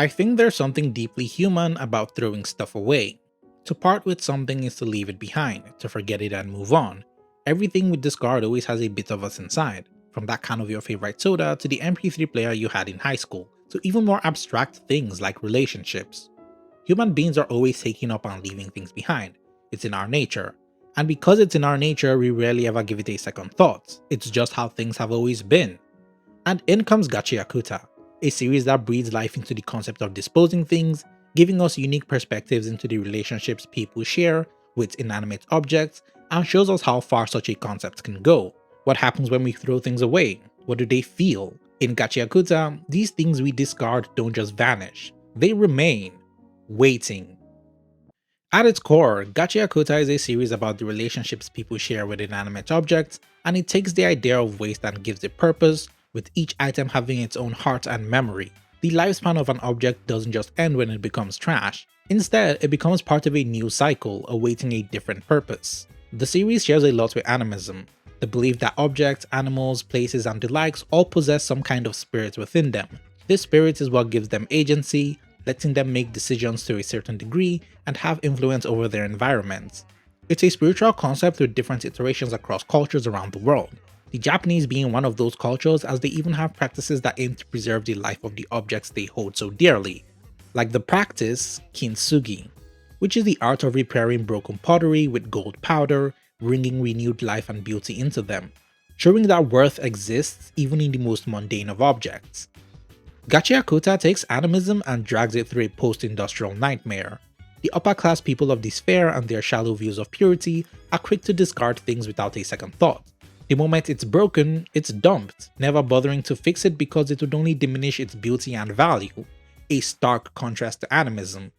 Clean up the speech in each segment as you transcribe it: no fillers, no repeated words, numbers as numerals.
I think there's something deeply human about throwing stuff away. To part with something is to leave it behind, to forget it and move on. Everything we discard always has a bit of us inside, from that can of your favorite soda to the MP3 player you had in high school, to even more abstract things like relationships. Human beings are always taking up and leaving things behind. It's in our nature. And because it's in our nature, we rarely ever give it a second thought. It's just how things have always been. And in comes Gachiakuta, a series that breathes life into the concept of disposing things, giving us unique perspectives into the relationships people share with inanimate objects, and shows us how far such a concept can go. What happens when we throw things away? What do they feel? In Gachiakuta, these things we discard don't just vanish, they remain, waiting. At its core, Gachiakuta is a series about the relationships people share with inanimate objects, and it takes the idea of waste and gives it purpose, with each item having its own heart and memory. The lifespan of an object doesn't just end when it becomes trash. Instead, it becomes part of a new cycle, awaiting a different purpose. The series shares a lot with animism, the belief that objects, animals, places, and the likes all possess some kind of spirit within them. This spirit is what gives them agency, letting them make decisions to a certain degree and have influence over their environment. It's a spiritual concept with different iterations across cultures around the world, the Japanese being one of those cultures, as they even have practices that aim to preserve the life of the objects they hold so dearly, like the practice kintsugi, which is the art of repairing broken pottery with gold powder, bringing renewed life and beauty into them, showing that worth exists even in the most mundane of objects. Gachiakuta takes animism and drags it through a post-industrial nightmare. The upper-class people of the sphere and their shallow views of purity are quick to discard things without a second thought. The moment it's broken, it's dumped, never bothering to fix it because it would only diminish its beauty and value, a stark contrast to animism.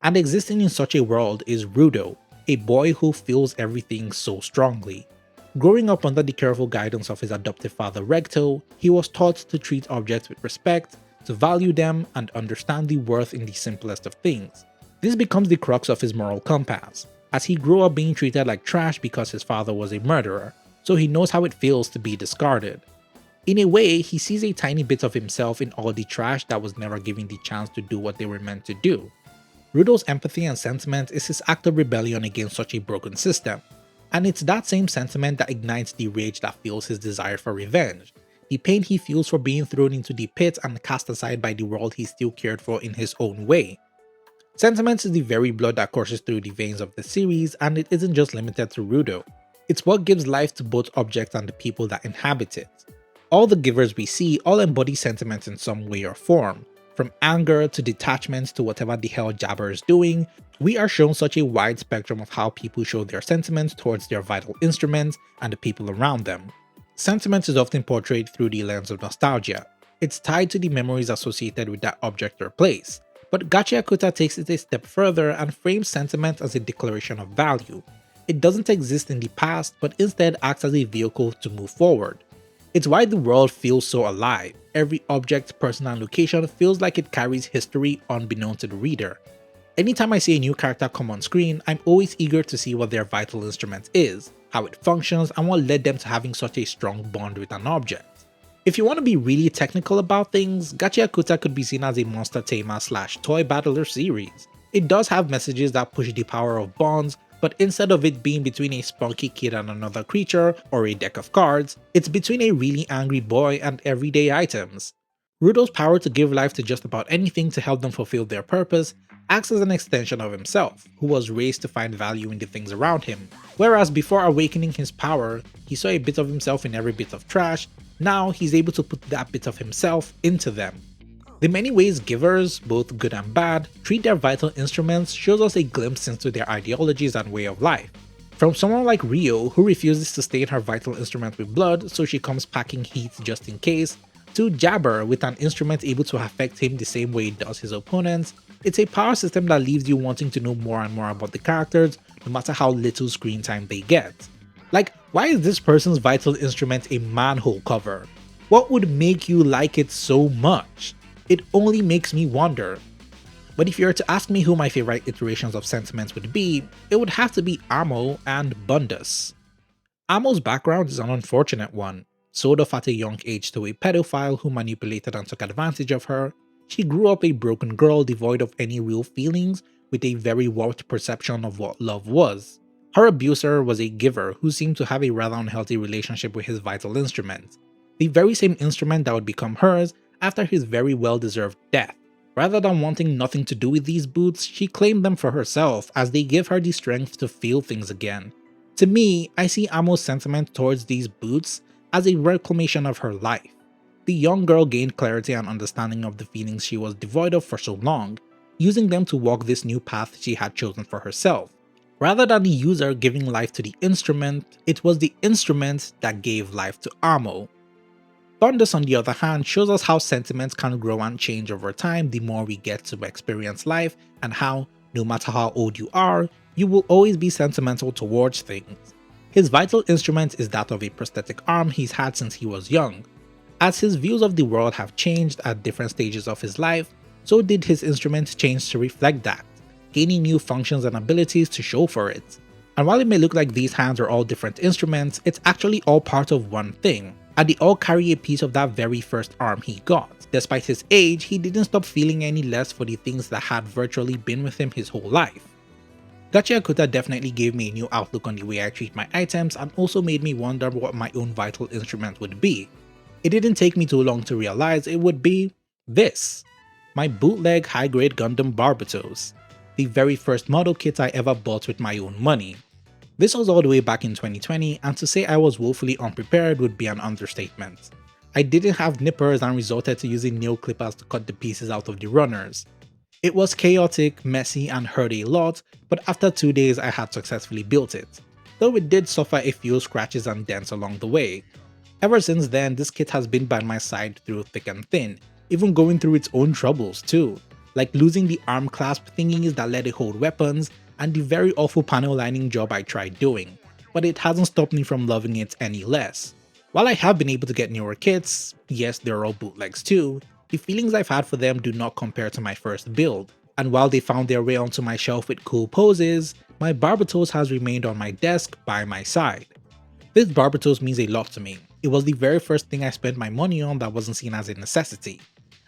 And existing in such a world is Rudo, a boy who feels everything so strongly. Growing up under the careful guidance of his adoptive father Recto, he was taught to treat objects with respect, to value them, and understand the worth in the simplest of things. This becomes the crux of his moral compass, as he grew up being treated like trash because his father was a murderer, so he knows how it feels to be discarded. In a way, he sees a tiny bit of himself in all the trash that was never given the chance to do what they were meant to do. Rudo's empathy and sentiment is his act of rebellion against such a broken system, and it's that same sentiment that ignites the rage that fuels his desire for revenge, the pain he feels for being thrown into the pit and cast aside by the world he still cared for in his own way. Sentiment is the very blood that courses through the veins of the series, and it isn't just limited to Rudo. It's what gives life to both objects and the people that inhabit it. All the givers we see all embody sentiment in some way or form. From anger to detachment to whatever the hell Jabber is doing, we are shown such a wide spectrum of how people show their sentiments towards their vital instruments and the people around them. Sentiment is often portrayed through the lens of nostalgia. It's tied to the memories associated with that object or place. But Gachiakuta takes it a step further and frames sentiment as a declaration of value. It doesn't exist in the past, but instead acts as a vehicle to move forward. It's why the world feels so alive. Every object, person, and location feels like it carries history unbeknown to the reader. Anytime I see a new character come on screen, I'm always eager to see what their vital instrument is, how it functions, and what led them to having such a strong bond with an object. If you want to be really technical about things, Gachiakuta could be seen as a monster tamer / toy battler series. It does have messages that push the power of bonds, but instead of it being between a spunky kid and another creature or a deck of cards, it's between a really angry boy and everyday items. Rudo's power to give life to just about anything to help them fulfill their purpose acts as an extension of himself, who was raised to find value in the things around him. Whereas before awakening his power, he saw a bit of himself in every bit of trash, now he's able to put that bit of himself into them. The many ways givers, both good and bad, treat their vital instruments shows us a glimpse into their ideologies and way of life. From someone like Rio, who refuses to stain her vital instrument with blood so she comes packing heat just in case, to Jabber with an instrument able to affect him the same way it does his opponents, it's a power system that leaves you wanting to know more and more about the characters, no matter how little screen time they get. Like, why is this person's vital instrument a manhole cover? What would make you like it so much? It only makes me wonder. But if you were to ask me who my favorite iterations of sentiments would be, it would have to be Amo and Bundus. Amo's background is an unfortunate one, sold off at a young age to a pedophile who manipulated and took advantage of her, She grew up a broken girl devoid of any real feelings, with a very warped perception of what love was. Her abuser was a giver who seemed to have a rather unhealthy relationship with his vital instrument, the very same instrument that would become hers after his very well-deserved death. Rather than wanting nothing to do with these boots, she claimed them for herself as they give her the strength to feel things again. To me, I see Amo's sentiment towards these boots as a reclamation of her life. The young girl gained clarity and understanding of the feelings she was devoid of for so long, using them to walk this new path she had chosen for herself. Rather than the user giving life to the instrument, it was the instrument that gave life to Amo. Thundus, on the other hand, shows us how sentiments can grow and change over time the more we get to experience life, and how, no matter how old you are, you will always be sentimental towards things. His vital instrument is that of a prosthetic arm he's had since he was young. As his views of the world have changed at different stages of his life, so did his instrument change to reflect that, gaining new functions and abilities to show for it. And while it may look like these hands are all different instruments, it's actually all part of one thing, and they all carry a piece of that very first arm he got. Despite his age, he didn't stop feeling any less for the things that had virtually been with him his whole life. Gachiakuta definitely gave me a new outlook on the way I treat my items and also made me wonder what my own vital instrument would be. It didn't take me too long to realize it would be this, my bootleg high-grade Gundam Barbatos, the very first model kit I ever bought with my own money. This was all the way back in 2020, and to say I was woefully unprepared would be an understatement. I didn't have nippers and resorted to using nail clippers to cut the pieces out of the runners. It was chaotic, messy, and hurt a lot, but after 2 days I had successfully built it, though it did suffer a few scratches and dents along the way. Ever since then, this kit has been by my side through thick and thin, even going through its own troubles too, like losing the arm clasp thingies that let it hold weapons, and the very awful panel lining job I tried doing, but it hasn't stopped me from loving it any less. While I have been able to get newer kits, yes, they're all bootlegs too, the feelings I've had for them do not compare to my first build, and while they found their way onto my shelf with cool poses, my Barbatos has remained on my desk by my side. This Barbatos means a lot to me. It was the very first thing I spent my money on that wasn't seen as a necessity.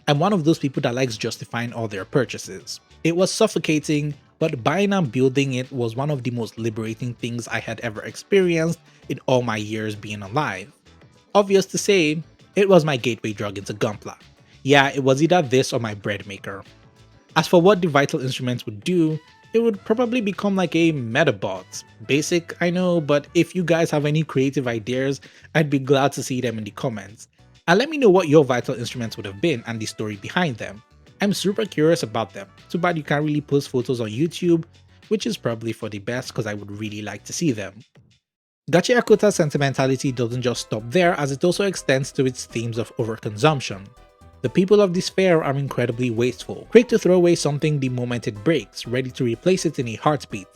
I'm one of those people that likes justifying all their purchases. It was suffocating, but buying and building it was one of the most liberating things I had ever experienced in all my years being alive. Obvious to say, it was my gateway drug into Gunpla. Yeah, it was either this or my bread maker. As for what the vital instruments would do, it would probably become like a metabot. Basic, I know, but if you guys have any creative ideas, I'd be glad to see them in the comments. And let me know what your vital instruments would have been and the story behind them. I'm super curious about them. Too bad you can't really post photos on YouTube, which is probably for the best because I would really like to see them. Gachiakuta's sentimentality doesn't just stop there, as it also extends to its themes of overconsumption. The people of this sphere are incredibly wasteful, quick to throw away something the moment it breaks, ready to replace it in a heartbeat.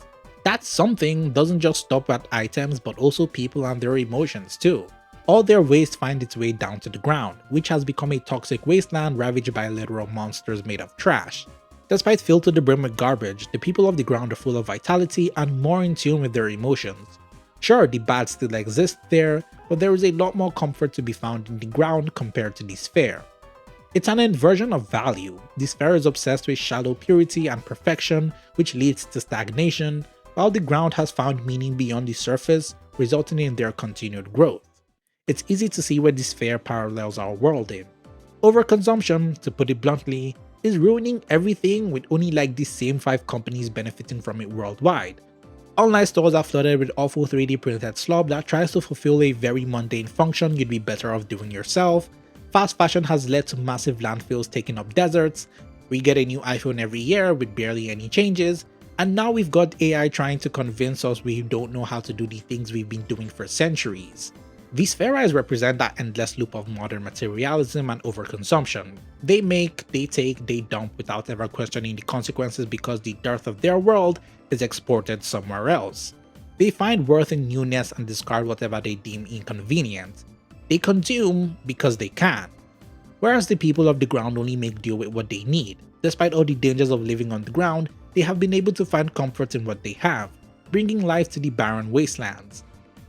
That something doesn't just stop at items but also people and their emotions too. All their waste finds its way down to the ground, which has become a toxic wasteland ravaged by literal monsters made of trash. Despite filled to the brim with garbage, the people of the ground are full of vitality and more in tune with their emotions. Sure, the bad still exists there, but there is a lot more comfort to be found in the ground compared to the sphere. It's an inversion of value. The sphere is obsessed with shallow purity and perfection, which leads to stagnation, while the ground has found meaning beyond the surface, resulting in their continued growth. It's easy to see where the sphere parallels our world in. Overconsumption, to put it bluntly, is ruining everything, with only like the same 5 companies benefiting from it worldwide. Online stores are flooded with awful 3D printed slop that tries to fulfill a very mundane function you'd be better off doing yourself. Fast fashion has led to massive landfills taking up deserts, we get a new iPhone every year with barely any changes, and now we've got AI trying to convince us we don't know how to do the things we've been doing for centuries. These spheres represent that endless loop of modern materialism and overconsumption. They make, they take, they dump without ever questioning the consequences because the dearth of their world is exported somewhere else. They find worth in newness and discard whatever they deem inconvenient. They consume because they can. Whereas the people of the ground only make do with what they need. Despite all the dangers of living on the ground, they have been able to find comfort in what they have, bringing life to the barren wastelands.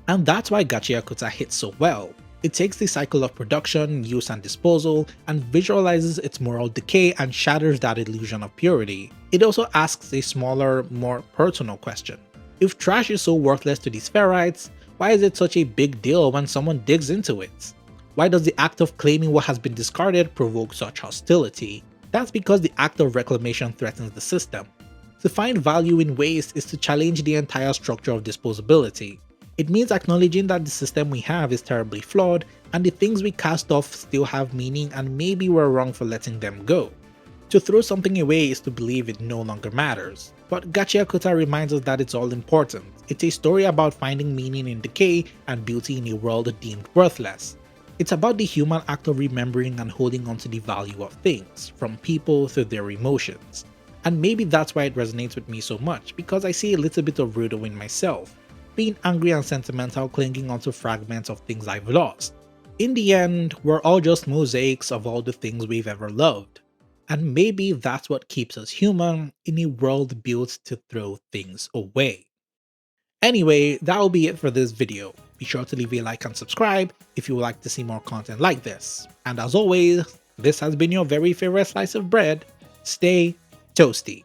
And that's why Gachiakuta hits so well. It takes the cycle of production, use, and disposal and visualizes its moral decay and shatters that illusion of purity. It also asks a smaller, more personal question. If trash is so worthless to these ferrites, why is it such a big deal when someone digs into it? Why does the act of claiming what has been discarded provoke such hostility? That's because the act of reclamation threatens the system. To find value in waste is to challenge the entire structure of disposability. It means acknowledging that the system we have is terribly flawed, and the things we cast off still have meaning and maybe we're wrong for letting them go. To throw something away is to believe it no longer matters. But Gachiakuta reminds us that it's all important. It's a story about finding meaning in decay and beauty in a world deemed worthless. It's about the human act of remembering and holding on to the value of things, from people to their emotions. And maybe that's why it resonates with me so much, because I see a little bit of Rudo in myself, being angry and sentimental, clinging onto fragments of things I've lost. In the end, we're all just mosaics of all the things we've ever loved. And maybe that's what keeps us human in a world built to throw things away. Anyway, that'll be it for this video. Be sure to leave a like and subscribe if you would like to see more content like this. And as always, this has been your very favorite slice of bread. Stay toasty.